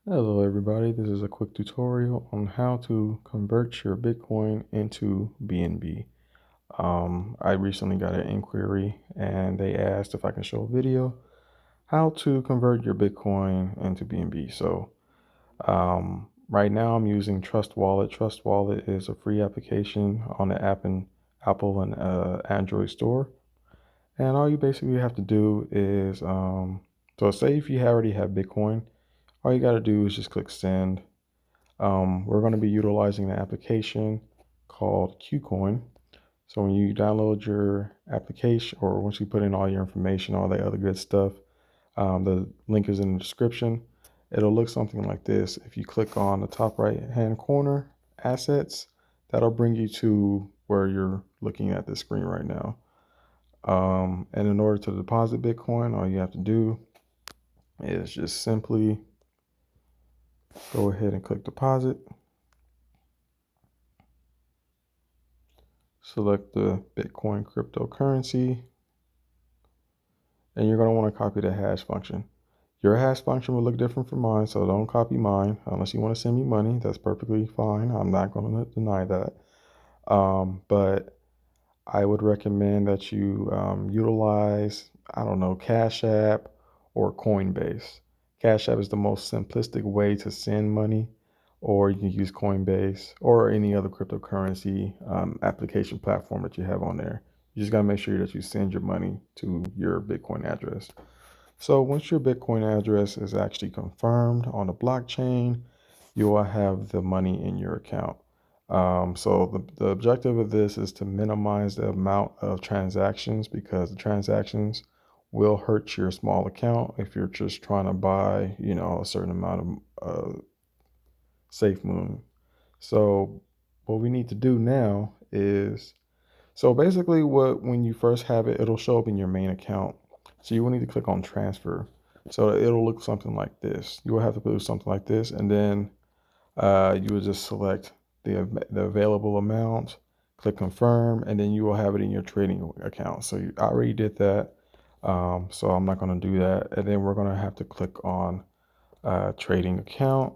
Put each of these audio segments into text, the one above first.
Hello everybody, this is a quick tutorial on how to convert your Bitcoin into BNB. I recently got an inquiry and they asked if I can show a video how to convert your Bitcoin into BNB. Right now I'm using Trust Wallet. Trust Wallet is a free application on the Apple and Android store. And all you basically have to do is, so say if you already have Bitcoin, all you got to do is just click send. We're going to be utilizing the application called Kucoin. So when you download your application, or once you put in all your information, all that other good stuff, the link is in the description. It'll look something like this. If you click on the top right hand corner, assets, that'll bring you to where you're looking at the screen right now. And in order to deposit Bitcoin, all you have to do is just simply go ahead and click deposit. Select the Bitcoin cryptocurrency, and you're going to want to copy the hash function. Your hash function will look different from mine, so don't copy mine unless you want to send me money. That's perfectly fine. I'm not going to deny that. But I would recommend that you utilize, I don't know, Cash App or Coinbase. Cash App is the most simplistic way to send money, or you can use Coinbase or any other cryptocurrency application platform that you have on there. You just got to make sure that you send your money to your Bitcoin address. So once your Bitcoin address is actually confirmed on the blockchain, you will have the money in your account. So the objective of this is to minimize the amount of transactions, because the transactions will hurt your small account if you're just trying to buy, a certain amount of Safemoon. So what we need to do now is, so basically when you first have it, it'll show up in your main account. So you will need to click on transfer. So it'll look something like this. You will have to do something like this, and then you will just select the available amount, click confirm, and then you will have it in your trading account. So I already did that. So I'm not going to do that. And then we're going to have to click on trading account.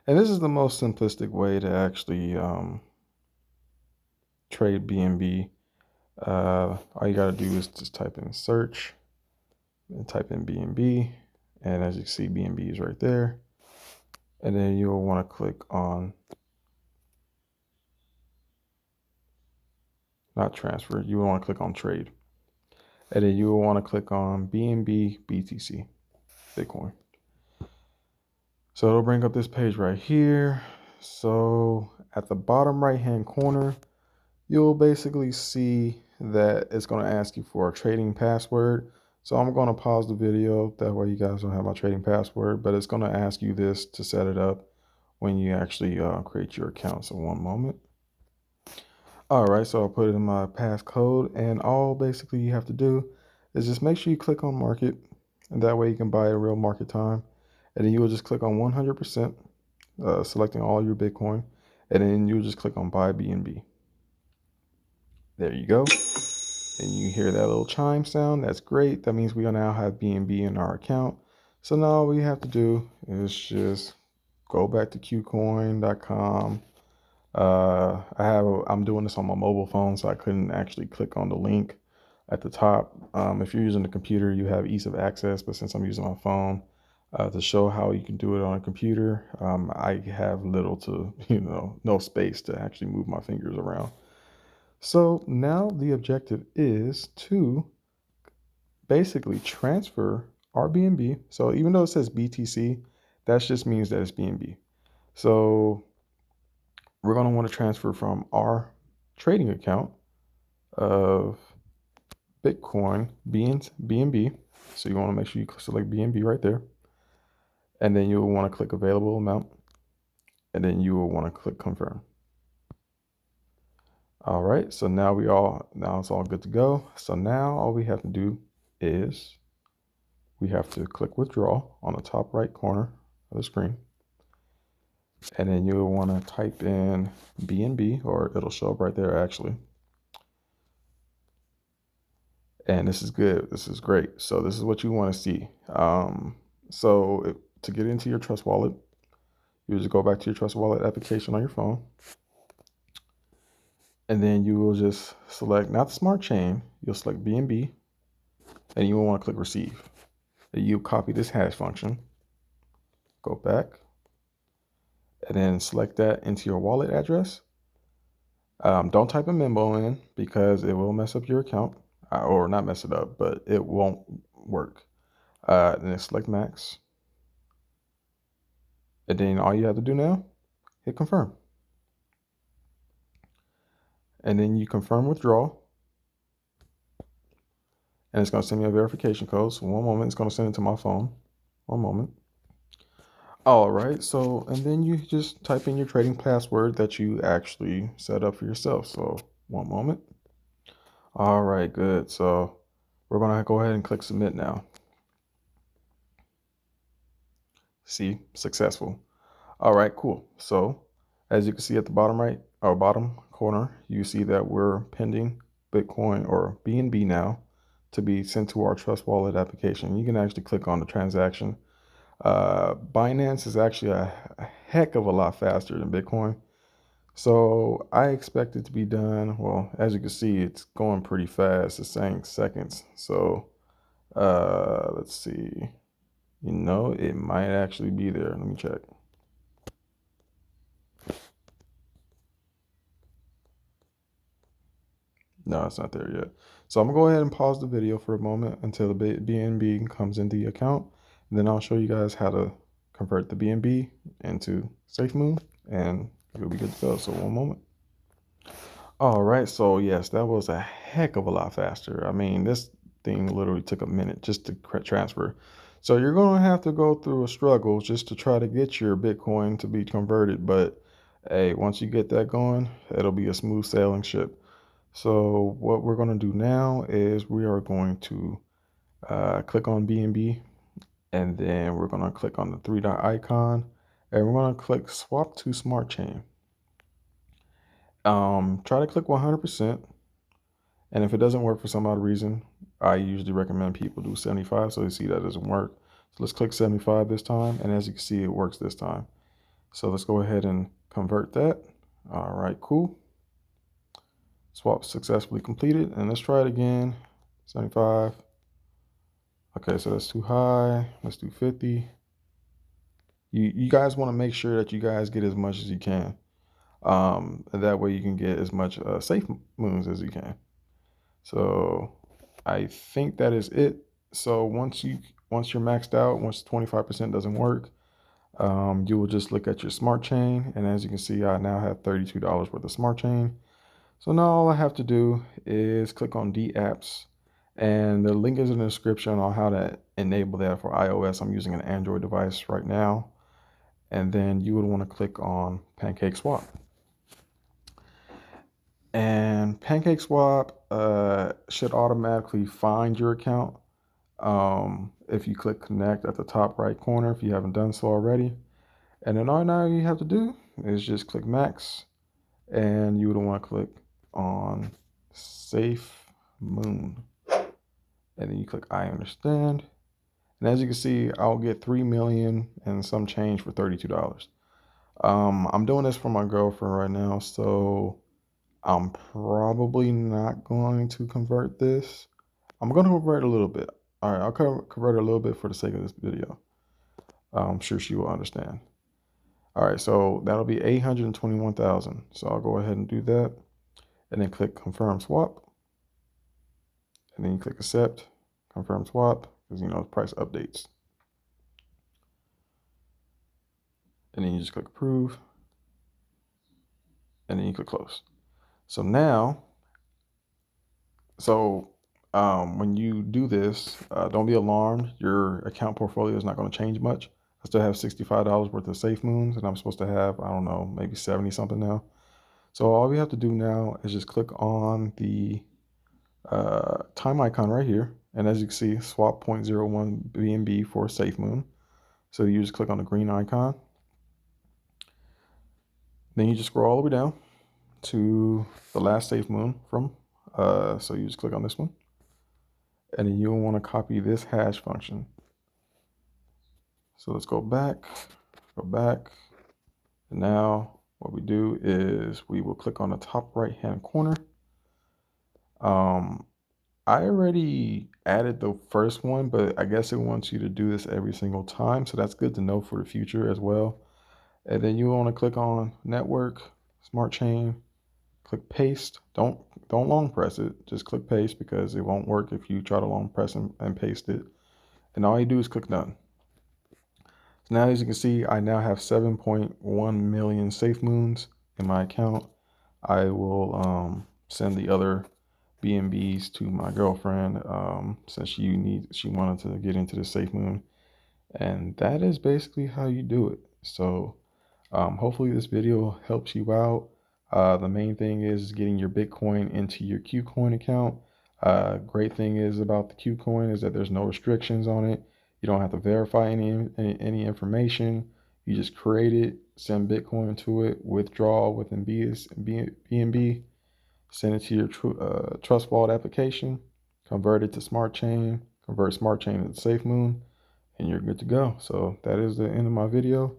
And this is the most simplistic way to actually trade BNB. All you got to do is just type in search and type in BNB. And as you see, BNB is right there. And then you'll want to click on, not transfer, you want to click on trade. And then you will want to click on BNB BTC, Bitcoin. So it'll bring up this page right here. So at the bottom right hand corner, you'll basically see that it's going to ask you for a trading password. So I'm going to pause the video. That way you guys don't have my trading password, but it's going to ask you this to set it up when you actually create your account. So one moment. All right, so I'll put it in my passcode, and all basically you have to do is just make sure you click on market, and that way you can buy a real market time. And then you will just click on 100%, selecting all your Bitcoin, and then you'll just click on buy BNB. There you go. And you hear that little chime sound. That's great. That means we now have BNB in our account. So now all we have to do is just go back to Kucoin.com. I'm doing this on my mobile phone, so I couldn't actually click on the link at the top. If you're using the computer, you have ease of access, but since I'm using my phone to show how you can do it on a computer, I have little to, no space to actually move my fingers around. So now the objective is to basically transfer our BNB. So even though it says BTC, that just means that it's BNB. So we're going to want to transfer from our trading account of Bitcoin BNB. So you want to make sure you select BNB right there. And then you'll want to click available amount. And then you will want to click confirm. All right, so now it's all good to go. So now all we have to do is we have to click withdraw on the top right corner of the screen. And then you'll want to type in BNB, or it'll show up right there actually. And this is good. This is great. So this is what you want to see. So to get into your Trust Wallet, you just go back to your Trust Wallet application on your phone. And then you will just select, not the Smart Chain, you'll select BNB, and you will want to click Receive. And you copy this hash function, go back, and then select that into your wallet address. Don't type a memo in because it will mess up your account, or not mess it up, but it won't work. Then select max. And then all you have to do now, hit confirm. And then you confirm withdrawal. And it's going to send me a verification code. So one moment, it's going to send it to my phone. One moment. All right. So, and then you just type in your trading password that you actually set up for yourself. So one moment. All right, good. So we're going to go ahead and click submit now. See, successful. All right, cool. So as you can see at the bottom right or bottom corner, you see that we're pending Bitcoin or BNB now to be sent to our Trust Wallet application. You can actually click on the transaction. Binance is actually a heck of a lot faster than Bitcoin. So I expect it to be done. Well, as you can see, it's going pretty fast. It's saying seconds. So let's see. It might actually be there. Let me check. No, it's not there yet. So I'm gonna go ahead and pause the video for a moment until the BNB comes into the account. And then I'll show you guys how to convert the BNB into Safemoon, and you'll be good to go. So one moment. All right, so yes, that was a heck of a lot faster. I mean, this thing literally took a minute just to transfer. So you're gonna have to go through a struggle just to try to get your Bitcoin to be converted. But hey, once you get that going, it'll be a smooth sailing ship. So what we're gonna do now is we are going to click on BNB, and then we're gonna click on the three dot icon, and we're gonna click swap to Smart Chain. Try to click 100%. And if it doesn't work for some odd reason, I usually recommend people do 75. So you see that doesn't work. So let's click 75 this time. And as you can see, it works this time. So let's go ahead and convert that. All right, cool. Swap successfully completed. And let's try it again. 75. Okay, so that's too high. Let's do 50. You guys want to make sure that you guys get as much as you can. That way you can get as much safe moons as you can. So I think that is it. So once you're maxed out, once 25% doesn't work, you will just look at your smart chain. And as you can see, I now have $32 worth of smart chain. So now all I have to do is click on D apps, and the link is in the description on how to enable that for iOS. I'm using an Android device right now. And then you would want to click on Pancake Swap. And Pancake Swap should automatically find your account if you click connect at the top right corner, if you haven't done so already. And then all now you have to do is just click max, and you would want to click on Safemoon. And then you click I understand. And as you can see, I'll get 3 million and some change for $32. I'm doing this for my girlfriend right now, so I'm probably not going to convert this. I'm going to convert a little bit. All right, I'll convert a little bit for the sake of this video. I'm sure she will understand. All right, so that'll be 821,000. So I'll go ahead and do that, and then click confirm swap, and then you click accept, confirm swap, because price updates, and then you just click approve, and then you click close. So now, when you do this, don't be alarmed. Your account portfolio is not going to change much. I still have $65 worth of safe moons, and I'm supposed to have, I don't know, maybe 70 something now. So all we have to do now is just click on the time icon right here. And as you can see, swap 0.01 BNB for Safemoon. So you just click on the green icon. Then you just scroll all the way down to the last Safemoon from, so you just click on this one. And then you'll want to copy this hash function. So let's go back. And now what we do is we will click on the top right hand corner. I already added the first one, but I guess it wants you to do this every single time. So that's good to know for the future as well. And then you want to click on network, smart chain, click paste. Don't long press it. Just click paste because it won't work if you try to long press and paste it. And all you do is click done. So now as you can see, I now have 7.1 million Safemoons in my account. I will send the other BNBs to my girlfriend since she wanted to get into the Safemoon. And that is basically how you do it. So hopefully this video helps you out. The main thing is getting your Bitcoin into your Kucoin account. Great thing is about the Kucoin is that there's no restrictions on it. You don't have to verify any information. You just create it, send Bitcoin to it, withdraw within BNB, send it to your Trust Wallet application, convert it to Smartchain, convert Smartchain to Safemoon, and you're good to go. So that is the end of my video.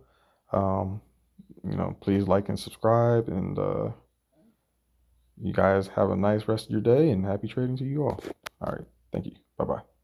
Please like and subscribe, and you guys have a nice rest of your day, and happy trading to you all. All right. Thank you. Bye-bye.